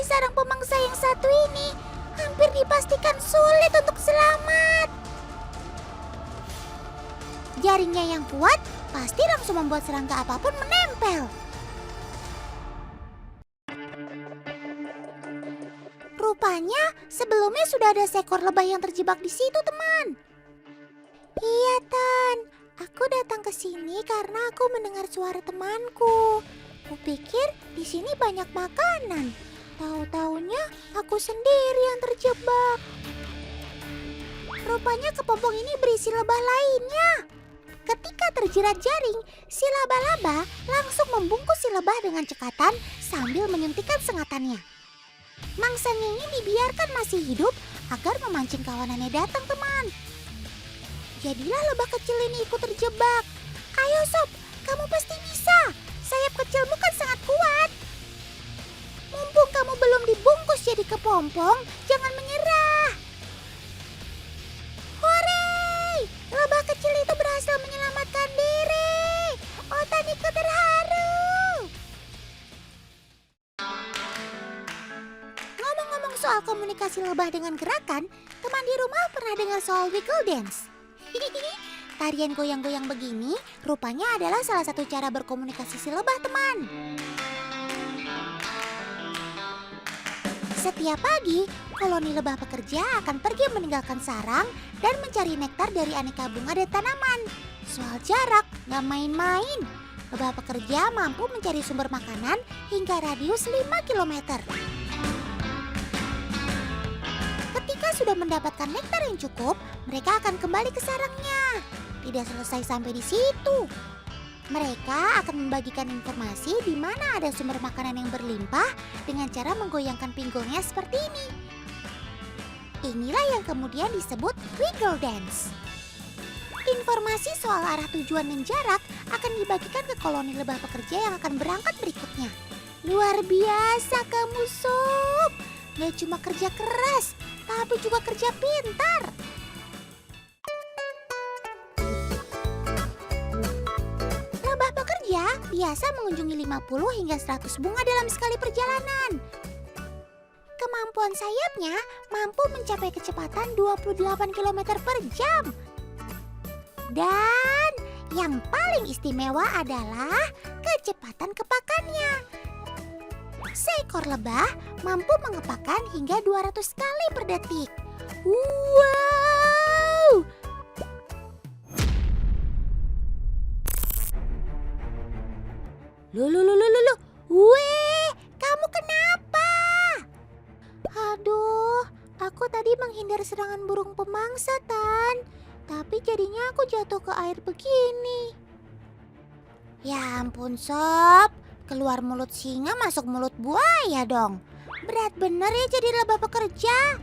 sarang pemangsa yang satu ini hampir dipastikan sulit untuk selamat. Jaringnya yang kuat pasti langsung membuat serangga apapun menempel. Rupanya sebelumnya sudah ada seekor lebah yang terjebak di situ, teman. Iya, Tan. Aku datang ke sini karena aku mendengar suara temanku. Kupikir di sini banyak makanan. Tahu-taunya aku sendiri yang terjebak. Rupanya kepompong ini berisi lebah lainnya. Ketika terjerat jaring, si laba-laba langsung membungkus si lebah dengan cekatan sambil menyuntikkan sengatannya. Mangsanya ini dibiarkan masih hidup agar memancing kawanannya datang, teman. Jadilah lebah kecil ini ikut terjebak. Ayo Sob, kamu pasti bisa. Sayap kecilmu kan sangat kuat. Mumpung kamu belum dibungkus jadi kepompong, jangan menyerah. Hore! Lebah kecil itu berhasil menyelamatkan diri. Otaniku terharu. Ngomong-ngomong soal komunikasi lebah dengan gerakan, teman di rumah pernah dengar soal wiggle dance? Tarian goyang-goyang begini rupanya adalah salah satu cara berkomunikasi si lebah, teman. Setiap pagi, koloni lebah pekerja akan pergi meninggalkan sarang dan mencari nektar dari aneka bunga dan tanaman. Soal jarak, gak main-main. Lebah pekerja mampu mencari sumber makanan hingga radius 5 km. Ketika sudah mendapatkan nektar yang cukup, mereka akan kembali ke sarangnya. Tidak selesai sampai di situ. Mereka akan membagikan informasi di mana ada sumber makanan yang berlimpah dengan cara menggoyangkan pinggulnya seperti ini. Inilah yang kemudian disebut wiggle dance. Informasi soal arah tujuan dan jarak akan dibagikan ke koloni lebah pekerja yang akan berangkat berikutnya. Luar biasa kamu, Sob. Gak cuma kerja keras, tapi juga kerja pintar. Lebah pekerja biasa mengunjungi 50 hingga 100 bunga dalam sekali perjalanan. Kemampuan sayapnya mampu mencapai kecepatan 28 km per jam. Dan yang paling istimewa adalah kecepatan kepakannya. Seekor lebah mampu mengepakan hingga 200 kali per detik. Wow! Loh. Weh, kamu kenapa? Aduh, aku tadi menghindar serangan burung pemangsa, Tan. Tapi jadinya aku jatuh ke air begini. Ya ampun, Sob. Keluar mulut singa masuk mulut buaya dong. Berat bener ya jadi lebah pekerja.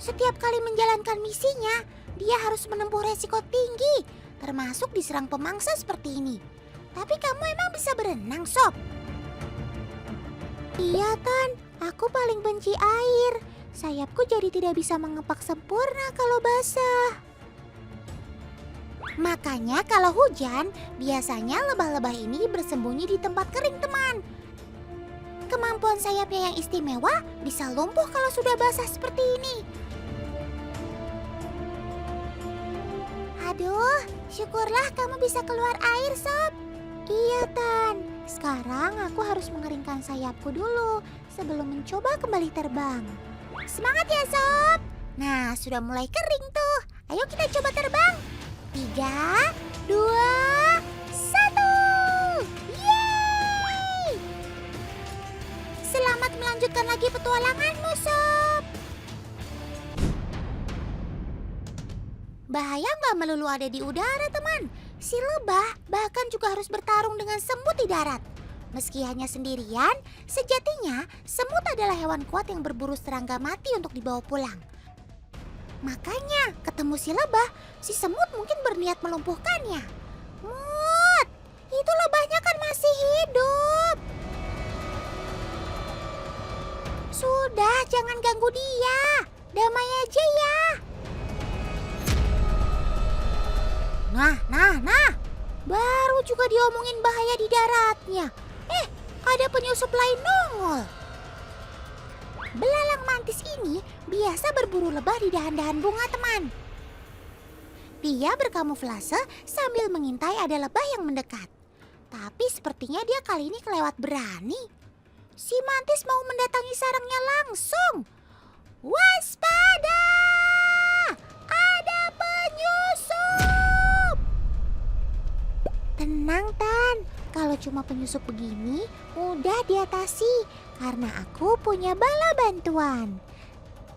Setiap kali menjalankan misinya, dia harus menempuh resiko tinggi, termasuk diserang pemangsa seperti ini. Tapi kamu emang bisa berenang, Sob? Iya, Tan. Aku paling benci air. Sayapku jadi tidak bisa mengepak sempurna kalau basah. Makanya kalau hujan, biasanya lebah-lebah ini bersembunyi di tempat kering, teman. Kemampuan sayapnya yang istimewa bisa lumpuh kalau sudah basah seperti ini. Aduh, syukurlah kamu bisa keluar air, Sob. Iya, Tan. Sekarang aku harus mengeringkan sayapku dulu sebelum mencoba kembali terbang. Semangat ya, Sob. Nah, sudah mulai kering tuh. Ayo kita coba terbang. 3, 2, 1. Yeay! Selamat melanjutkan lagi petualanganmu, Sob. Bahaya nggak melulu ada di udara, teman. Si lebah bahkan juga harus bertarung dengan semut di darat. Meski hanya sendirian, sejatinya semut adalah hewan kuat yang berburu serangga mati untuk dibawa pulang. Makanya ketemu si lebah, si semut mungkin berniat melumpuhkannya. Mut, itu lebahnya kan masih hidup. Sudah, jangan ganggu dia. Damai aja ya. Nah. Baru juga diomongin bahaya di daratnya. Ada penyusup lain nongol. Belalang mantis ini biasa berburu lebah di dahan-dahan bunga, teman. Dia berkamuflase sambil mengintai ada lebah yang mendekat. Tapi sepertinya dia kali ini kelewat berani. Si mantis mau mendatangi sarangnya langsung. Waspada! Ada penyusup! Tenang, Tan. Kalau cuma penyusup begini, mudah diatasi. Karena aku punya bala bantuan.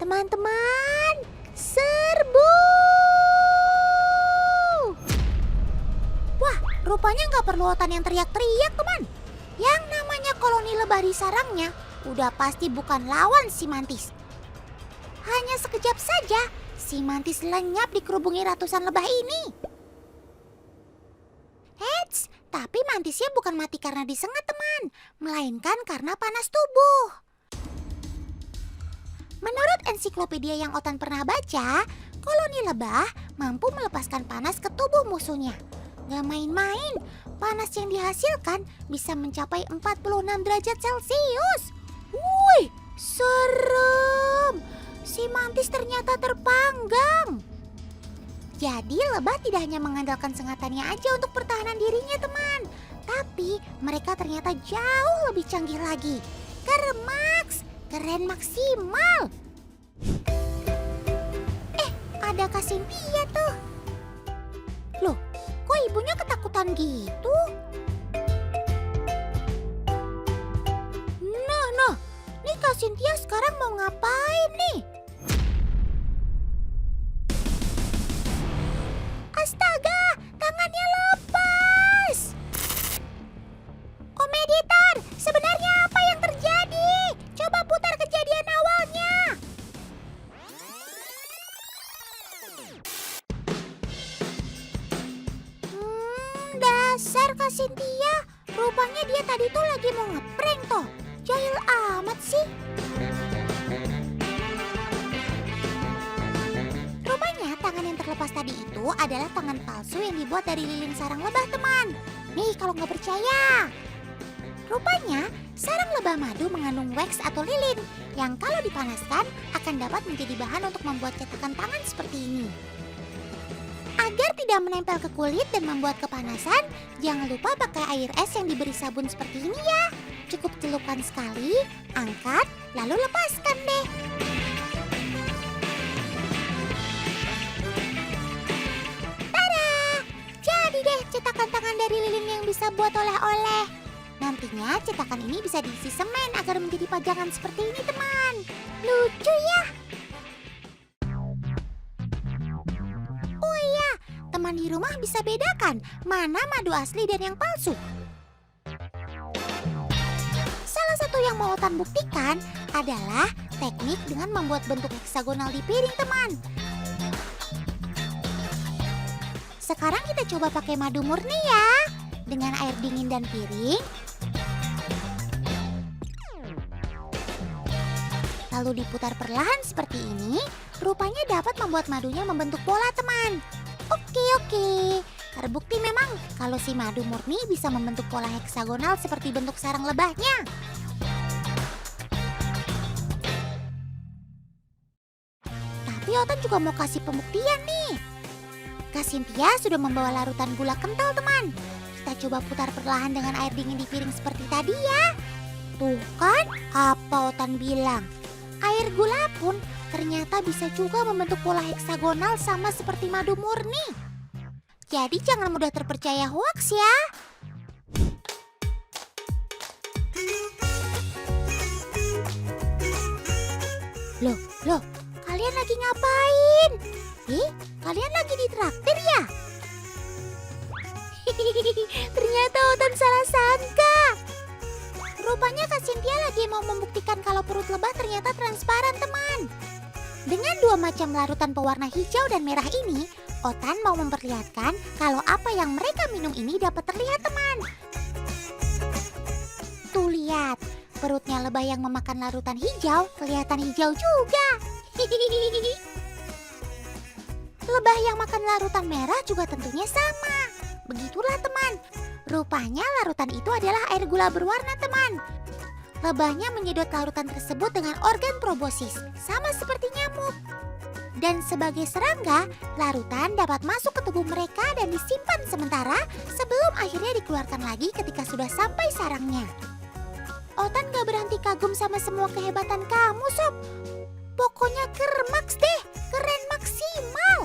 Teman-teman, serbu! Wah, rupanya nggak perlu Otan yang teriak-teriak, teman. Yang namanya koloni lebah di sarangnya udah pasti bukan lawan si mantis. Hanya sekejap saja, si mantis lenyap dikerubungi ratusan lebah ini. Eits, tapi mantisnya bukan mati karena disengat, teman, melainkan karena panas tubuh. Menurut ensiklopedia yang Otan pernah baca, koloni lebah mampu melepaskan panas ke tubuh musuhnya. Gak main-main, panas yang dihasilkan bisa mencapai 46 derajat Celcius. Wih, serem. Si mantis ternyata terpanggang. Jadi lebah tidak hanya mengandalkan sengatannya aja untuk pertahanan dirinya, teman. Tapi mereka ternyata jauh lebih canggih lagi. Keren maksimal. Ada Kak Cynthia tuh. Loh, kok ibunya ketakutan gitu? Nah, nih Kak Cynthia sekarang mau ngapain nih? Astaga, tangannya lepas. Om Editor, sebenarnya apa yang terjadi? Coba putar kejadian awalnya. Dasar Kak Cynthia, rupanya dia tadi tuh lagi mau ngeprank toh. Jahil amat sih. Rupanya tangan yang terlepas tadi itu adalah tangan palsu yang dibuat dari lilin sarang lebah, teman. Nih kalau nggak percaya. Rupanya sarang lebah madu mengandung wax atau lilin yang kalau dipanaskan akan dapat menjadi bahan untuk membuat cetakan tangan seperti ini. Agar tidak menempel ke kulit dan membuat kepanasan, jangan lupa pakai air es yang diberi sabun seperti ini ya. Cukup celupkan sekali, angkat, lalu lepaskan deh. Tada! Jadi deh cetakan tangan dari lilin yang bisa buat oleh-oleh. Nantinya cetakan ini bisa diisi semen agar menjadi pajangan seperti ini, teman. Lucu ya? Oh iya, teman di rumah bisa bedakan mana madu asli dan yang palsu. Salah satu yang mau Otan buktikan adalah teknik dengan membuat bentuk heksagonal di piring, teman. Sekarang kita coba pakai madu murni ya. Dengan air dingin dan piring. Lalu diputar perlahan seperti ini, rupanya dapat membuat madunya membentuk bola, teman. Oke. Terbukti memang kalau si madu murni bisa membentuk pola heksagonal seperti bentuk sarang lebahnya. Tapi Otan juga mau kasih pembuktian nih. Kak Cynthia sudah membawa larutan gula kental, teman. Kita coba putar perlahan dengan air dingin di piring seperti tadi ya. Tuh kan, apa Otan bilang? Air gula pun ternyata bisa juga membentuk pola heksagonal sama seperti madu murni. Jadi jangan mudah terpercaya hoaks ya. Loh, kalian lagi ngapain? Kalian lagi ditraktir ya? Ternyata Otan salah sangka. Rupanya Kak Cynthia lagi mau membuktikan kalau perut lebah ternyata transparan, teman. Dengan dua macam larutan pewarna hijau dan merah ini, Otan mau memperlihatkan kalau apa yang mereka minum ini dapat terlihat, teman. Tuh lihat, perutnya lebah yang memakan larutan hijau kelihatan hijau juga. Lebah yang makan larutan merah juga tentunya sama. Begitulah, teman. Rupanya larutan itu adalah air gula berwarna, teman. Lebahnya menyedot larutan tersebut dengan organ proboscis, sama seperti nyamuk. Dan sebagai serangga, larutan dapat masuk ke tubuh mereka dan disimpan sementara sebelum akhirnya dikeluarkan lagi ketika sudah sampai sarangnya. Otan gak berhenti kagum sama semua kehebatan kamu, Sob. Pokoknya kermaks deh, keren maksimal.